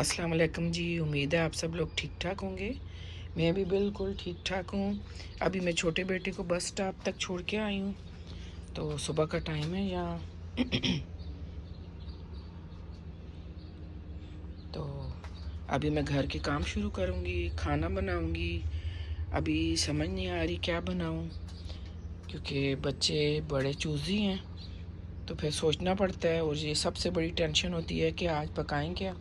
अस्सलाम वालेकुम जी। उम्मीद है आप सब लोग ठीक ठाक होंगे। मैं भी बिल्कुल ठीक ठाक हूँ। अभी मैं छोटे बेटे को बस स्टॉप तक छोड़ के आई हूँ। तो सुबह का टाइम है यहाँ। तो अभी मैं घर के काम शुरू करूँगी, खाना बनाऊँगी। अभी समझ नहीं आ रही क्या बनाऊँ, क्योंकि बच्चे बड़े चूज़ी हैं। तो फिर सोचना पड़ता है, और ये सबसे बड़ी टेंशन होती है कि आज पकाएं क्या।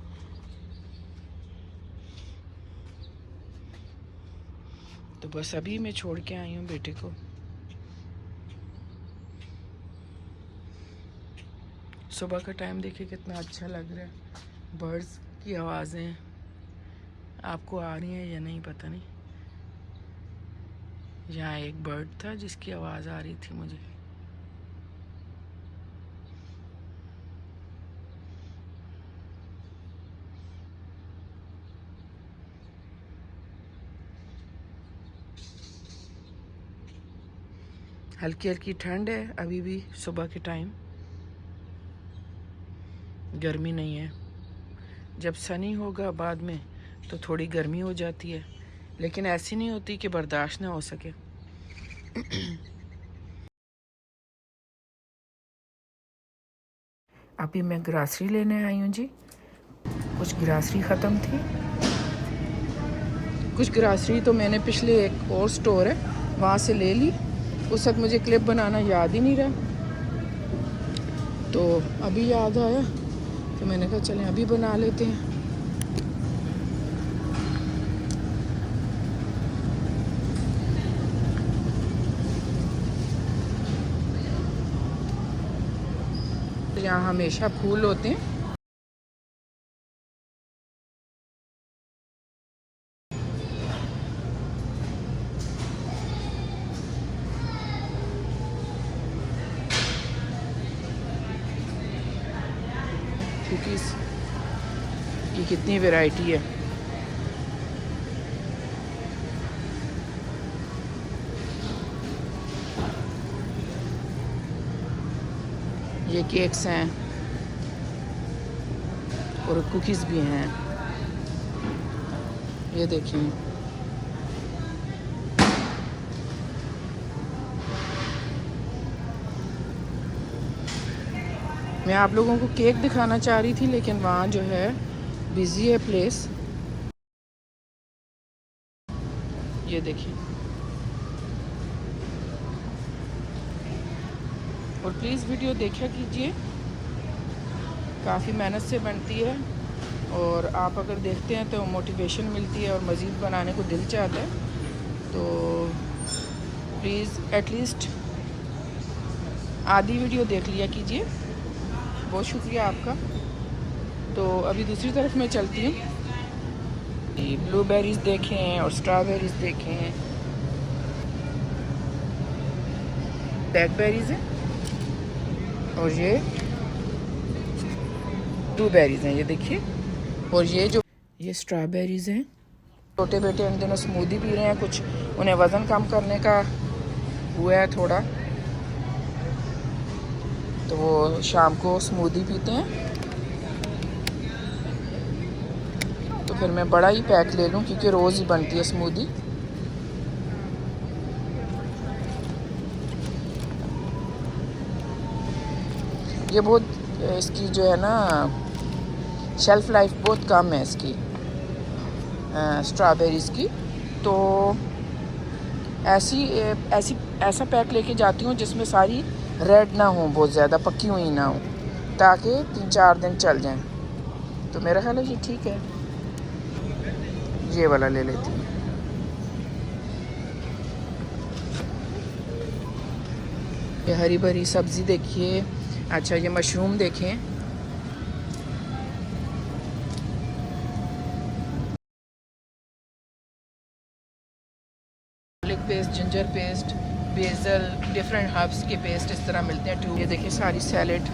तो बस अभी मैं छोड़ के आई हूँ बेटे को। सुबह का टाइम देखिए कितना अच्छा लग रहा है। बर्ड्स की आवाज़ें आपको आ रही हैं या नहीं पता नहीं। यहाँ एक बर्ड था जिसकी आवाज़ आ रही थी मुझे। हल्की हल्की ठंड है अभी भी सुबह के टाइम, गर्मी नहीं है। जब सनी होगा बाद में तो थोड़ी गर्मी हो जाती है, लेकिन ऐसी नहीं होती कि बर्दाश्त ना हो सके। अभी मैं ग्रासरी लेने आई हूँ जी। कुछ ग्रासरी ख़त्म थी। कुछ ग्रासरी तो मैंने पिछले एक और स्टोर है वहाँ से ले ली। उस वक्त मुझे क्लिप बनाना याद ही नहीं रहा, तो अभी याद आया तो मैंने कहा चलें अभी बना लेते हैं। तो यहाँ हमेशा फूल होते हैं। कुकीज़ की कितनी वैरायटी है। ये केक्स हैं और कुकीज़ भी हैं। ये देखिए, मैं आप लोगों को केक दिखाना चाह रही थी, लेकिन वहाँ जो है बिज़ी है प्लेस। ये देखिए, और प्लीज़ वीडियो देखा कीजिए, काफ़ी मेहनत से बनती है। और आप अगर देखते हैं तो मोटिवेशन मिलती है और मज़ीद बनाने को दिल चाहता है। तो प्लीज़ एटलीस्ट आधी वीडियो देख लिया कीजिए। बहुत शुक्रिया आपका। तो अभी दूसरी तरफ मैं चलती हूँ। ब्लूबेरीज़ देखें और स्ट्रॉबेरीज़ देखें, ब्लैकबेरीज़ हैं, और ये ब्लूबेरीज़ हैं। ये देखिए, और ये स्ट्रॉबेरीज़ हैं। छोटे बेटे इन दिनों स्मूदी पी रहे हैं। कुछ उन्हें वज़न कम करने का हुआ है थोड़ा, तो वो शाम को स्मूदी पीते हैं। तो फिर मैं बड़ा ही पैक ले लूँ, क्योंकि रोज़ ही बनती है स्मूदी। ये बहुत, इसकी जो है ना शेल्फ़ लाइफ बहुत कम है इसकी, स्ट्रॉबेरीज़ की। तो ऐसा पैक लेके जाती हूँ जिसमें सारी रेड ना हो, बहुत ज़्यादा पकी हुई ना हो, ताकि 3-4 दिन चल जाएं। तो मेरा ख्याल है ये ठीक है। ये वाला ले लेती हूँ। ये हरी भरी सब्ज़ी देखिए। अच्छा, ये मशरूम देखें। Garlic paste, ginger paste, basil, different herbs के पेस्ट इस तरह मिलते हैं। ये देखिए सारी सैलेड।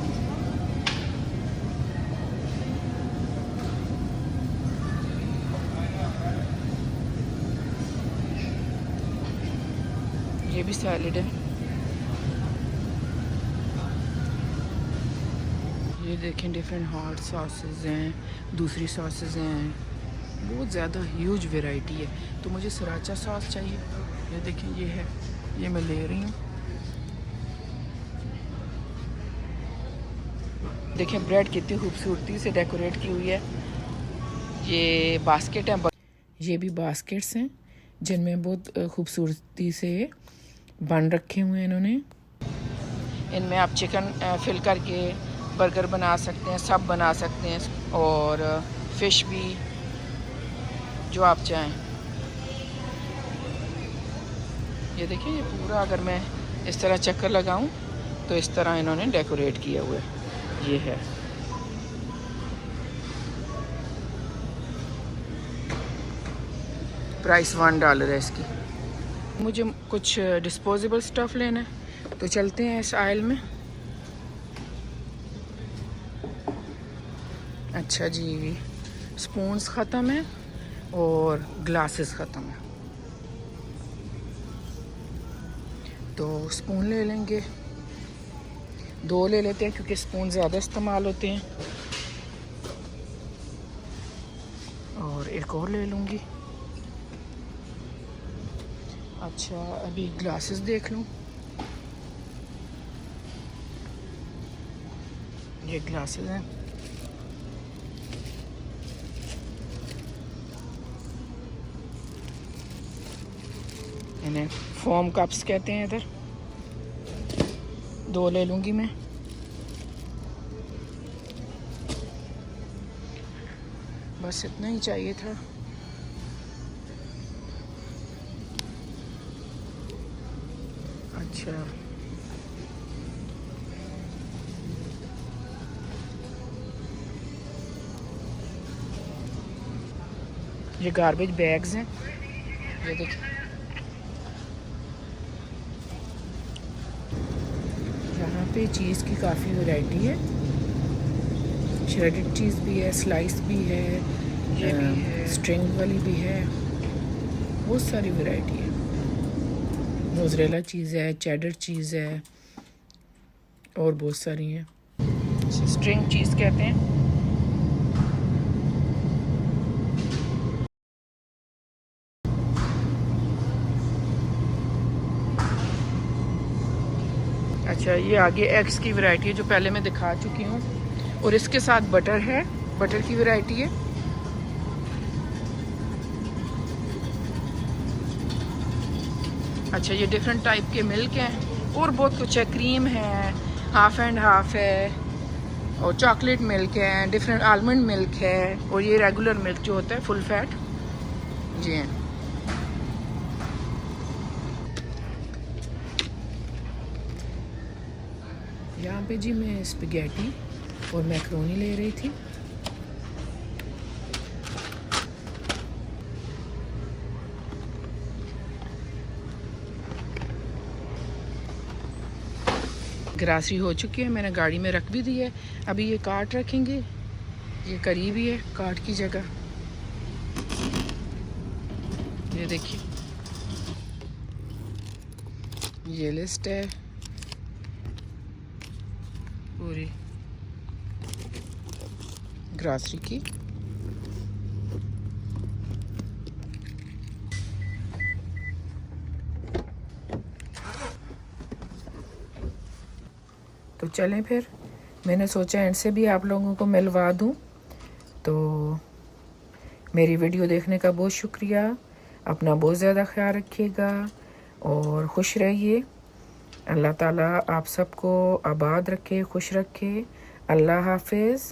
ये भी सैलेड है। ये देखें डिफरेंट हॉट सॉसेस हैं, दूसरी सॉसेस हैं, बहुत ज़्यादा ह्यूज वैरायटी है। तो मुझे सराचा सॉस चाहिए। ये देखें ये है, ये मैं ले रही हूँ। देखें ब्रेड कितनी खूबसूरती से डेकोरेट की हुई है। ये बास्केट है, ये भी बास्केट्स हैं जिनमें बहुत खूबसूरती से बन रखे हुए हैं इन्होंने। इनमें आप चिकन फिल करके बर्गर बना सकते हैं, सब बना सकते हैं, और फिश भी, जो आप चाहें। ये देखिए ये पूरा, अगर मैं इस तरह चक्कर लगाऊं तो इस तरह इन्होंने डेकोरेट किया हुआ है। ये है, प्राइस $1 है इसकी। मुझे कुछ डिस्पोजेबल स्टफ़ लेना है, तो चलते हैं इस आयल में। अच्छा जी, स्पून्स ख़त्म है और ग्लासेस ख़त्म है, तो स्पून ले लेंगे। 2 ले लेते हैं क्योंकि स्पून ज़्यादा इस्तेमाल होते हैं, और एक और ले लूँगी। अच्छा अभी ग्लासेस देख लूँ। ये ग्लासेस हैं, इन्हें फोम कप्स कहते हैं। इधर 2 ले लूँगी मैं। बस इतना ही चाहिए था। अच्छा ये गार्बेज बैग्स हैं, ये देखिए। यहाँ पे चीज़ की काफ़ी वैरायटी है, श्रेडेड चीज़ भी है, स्लाइस भी है, ये भी है, स्ट्रिंग वाली भी है, बहुत सारी वैरायटी है। मोज़रेला चीज़ है, चेडर चीज़ है, और बहुत सारी हैं। स्ट्रिंग चीज़ कहते हैं। अच्छा ये आगे एग्स की वैरायटी है जो पहले मैं दिखा चुकी हूँ, और इसके साथ बटर है, बटर की वैरायटी है। अच्छा ये डिफरेंट टाइप के मिल्क हैं, और बहुत कुछ है, क्रीम है, हाफ एंड हाफ है, और चॉकलेट मिल्क है, डिफरेंट आलमंड मिल्क है, और ये रेगुलर मिल्क जो होता है फुल फैट। जी हैं। यहाँ पे जी मैं स्पैगेटी और मैक्रोनी ले रही थी। ग्रासरी हो चुकी है, मैंने गाड़ी में रख भी दी है। अभी ये कार्ट रखेंगे, ये करीब ही है कार्ट की जगह। ये देखिए ये लिस्ट है पूरी ग्रासरी की। तो चलें फिर, मैंने सोचा एंड से भी आप लोगों को मिलवा दूं। तो मेरी वीडियो देखने का बहुत शुक्रिया। अपना बहुत ज़्यादा ख्याल रखिएगा और खुश रहिए। अल्लाह ताला आप सबको आबाद रखे, खुश रखे। अल्लाह हाफिज़।